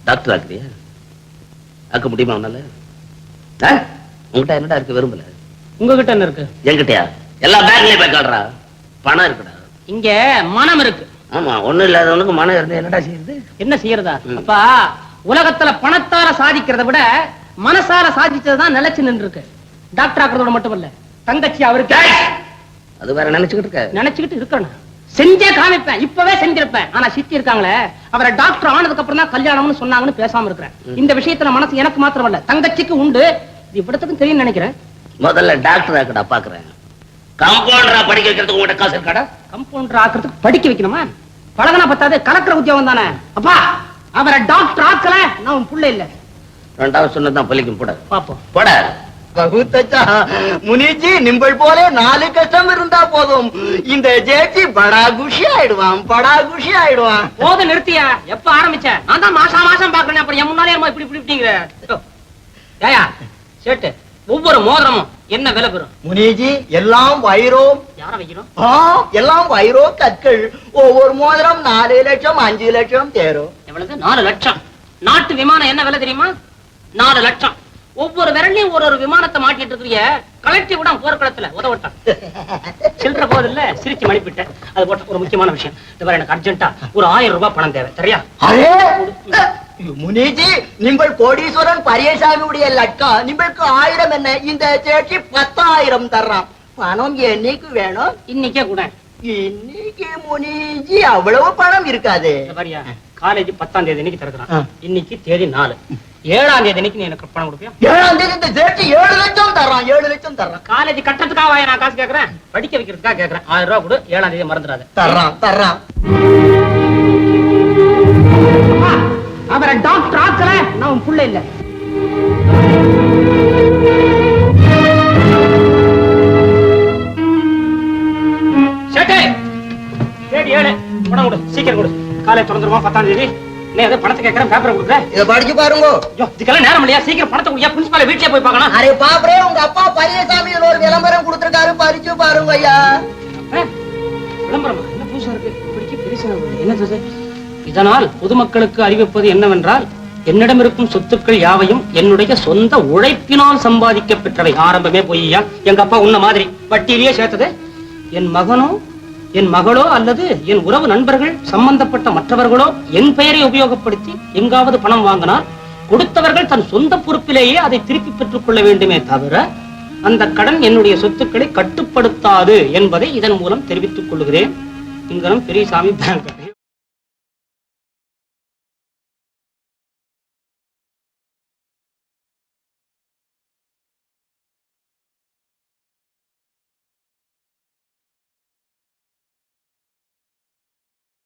Doctor ஆக்குறியா? ஆக்க முடியுமா உன்னால? உங்ககிட்ட என்னடா இருக்கு? விரும்பல. உங்ககிட்ட என்ன இருக்கு? என்கிட்டயா? எல்லா பேங்க்லயும் போய் காட்டுறா. பணம் இருக்குடா. இங்க மனம் இருக்கு. ஆமா, ஒண்ணும் இல்லாதவனுக்கு மனம் இருந்து என்னடா செய்யறது? என்ன செய்யறதா? அப்பா, உலகத்துல பணத்தால சாதிக்கிறத விட மனசால சாதிச்சதுதான் நிலைச்சு நின்று இருக்கு. டாக்டர் ஆக்குறதோட மட்டும் இல்ல, தங்கச்சி அவருக்கு அது வேற நினைச்சுக்கிட்டு இருக்கணும். செஞ்சே காமிப்பேன், இப்பவே செஞ்சிருப்பேன். ஆனா சித்தி இருக்காங்களே, அவரை டாக்டர் ஆனதுக்கு அப்புறம் தான் கல்யாணம்னு சொன்னாங்கன்னு பேசாம இருக்கிறேன். இந்த விஷயத்துல மனசு எனக்கு மாத்திரம் இல்ல, தங்கச்சிக்கு உண்டு. இது இவ்வளவுக்கும் தெரியும் நினைக்கிறேன். முதல்ல டாக்டர் ஆக்கடா பாக்குறேன். கம்பவுண்டரா படிக்க வைக்கிறதுக்கு உங்கள்கிட்ட காசு இருக்காடா? கம்பவுண்டர் ஆக்குறதுக்கு படிக்க வைக்கணுமா? பழகனா பத்தாது, கலெக்டர் உத்தியோகம் தானே. அப்பா, அவரை டாக்டர் ஆக்கல நான் உன் புள்ள இல்ல. ரெண்டாவது சொன்னதான் பலிக்கும். போட பாப்போம், போட. முனிஜி, நிம்பள் போல 4 கஷ்டம் இருந்தா போதும், இந்த ஜேச்சி படா குஷி ஆயிடுவான், படா குஷி ஆயிடுவான். போது நிறுத்தியா? எப்ப ஆரம்பிச்ச? நான் தான் மாசம் மாசம் பாக்குறேன். அப்படி என் முன்னாலே இப்படி இப்படிங்கிற ஏயா சேட்டு, ஒவ்வொரு மோதிரமும் என்ன விலை பெறும்? முனிஜி, எல்லாம் வைரோம். யார வைக்கிறோம்? எல்லாம் வைரோ கற்கள். ஒவ்வொரு மோதிரம் 4 லட்சம் 5 லட்சம் தேரும். எவ்வளவு? 4 லட்சம். நாட்டு விமானம் என்ன விலை தெரியுமா? 4 லட்சம். ஒவ்வொரு விரலையும் ஒரு விமானத்தை மாட்டிட்டு இருக்கிற கலெக்டி விட போர்க்களத்துல உதவட்டான். சில்லற போதில்ல, சிரிச்சு மணிப்பிட்டேன். அது போட்ட ஒரு முக்கியமான விஷயம். இந்த மாதிரி எனக்கு அர்ஜென்ட்டா ஒரு 1000 ரூபாய் பணம் தேவை. சரியா? முனிஜி, நீங்கள் கோடீஸ்வரன் பரியசாமியுடைய லட்சம், നിങ്ങൾക്ക് 1000 என்ன, இந்த சேட்சி 10,000 தர்றான். பணம் என்னைக்கு வேணும்? இன்னைக்கே கூட. இன்னைக்கு முனிஜி அவ்வளவு பணம் இருக்காது. காலேஜ் 10ஆம் தேதி இன்னைக்கு திறக்கிறான். இன்னைக்கு தேதி 4. 7ஆம் தேதி நீ எனக்கு பணம் கொடுப்பியா? 7ஆம் தேதி இந்த சேட்சி 7 லட்சம் தர்றான். 7 லட்சம் தர்றான். காலேஜ் கட்டத்துக்காக நான் காசு கேட்கறேன், படிக்க வைக்கிறதுக்காக கேட்கறேன். 1000 ரூபாய் கொடு. 7ஆம் தேதி மறந்துடாத. தர்றான். அவரை டாக்டர் ஆக்கல நான் உன் புள்ள இல்ல. தேதி 7. பணம் கொடு, சீக்கிரம் கொடு. காலை திறந்துருவோம் 10ஆம் தேதி. நீ அதை பணத்தை கேட்கறேன், பேப்பரை கொடுக்குறேன். இதை படிச்சு பாருங்க. இதுக்கெல்லாம் நேரம் இல்லையா? சீக்கிரம் பணத்தை கொடுயா. பிரின்சிபால வீட்லயே போய் பார்க்கணும். அரே பாப்பரே, உங்க அப்பா பரியசாமி ஒரு விளம்பரம் கொடுத்திருக்காரு, படிச்சு பாருங்க ஐயா. விளம்பரமா? என்ன புதுசா இருக்கு? படிக்க பெருசா என்னது? இதனால் பொதுமக்களுக்கு அறிவிப்பது என்னவென்றால், என்னிடம் இருக்கும் சொத்துக்கள் யாவையும் என்னுடைய சொந்த உழைப்பினால் சம்பாதிக்க பெற்றவை. ஆரம்பமே பொய்யா? எங்க அப்பா உன்ன மாதிரி வட்டியிலேயே சேர்த்தது. என் மகனோ, என் மகளோ அல்லது என் உறவு நண்பர்கள் சம்பந்தப்பட்ட மற்றவர்களோ என் பெயரை உபயோகப்படுத்தி எங்காவது பணம் வாங்கினால் கொடுத்தவர்கள் தன் சொந்த பொறுப்பிலேயே அதை திருப்பி பெற்றுக் கொள்ள வேண்டுமே தவிர அந்த கடன் என்னுடைய சொத்துக்களை கட்டுப்படுத்தாது என்பதை இதன் மூலம் தெரிவித்துக் கொள்கிறேன். இங்கனம் பெரியசாமி பேங்க்.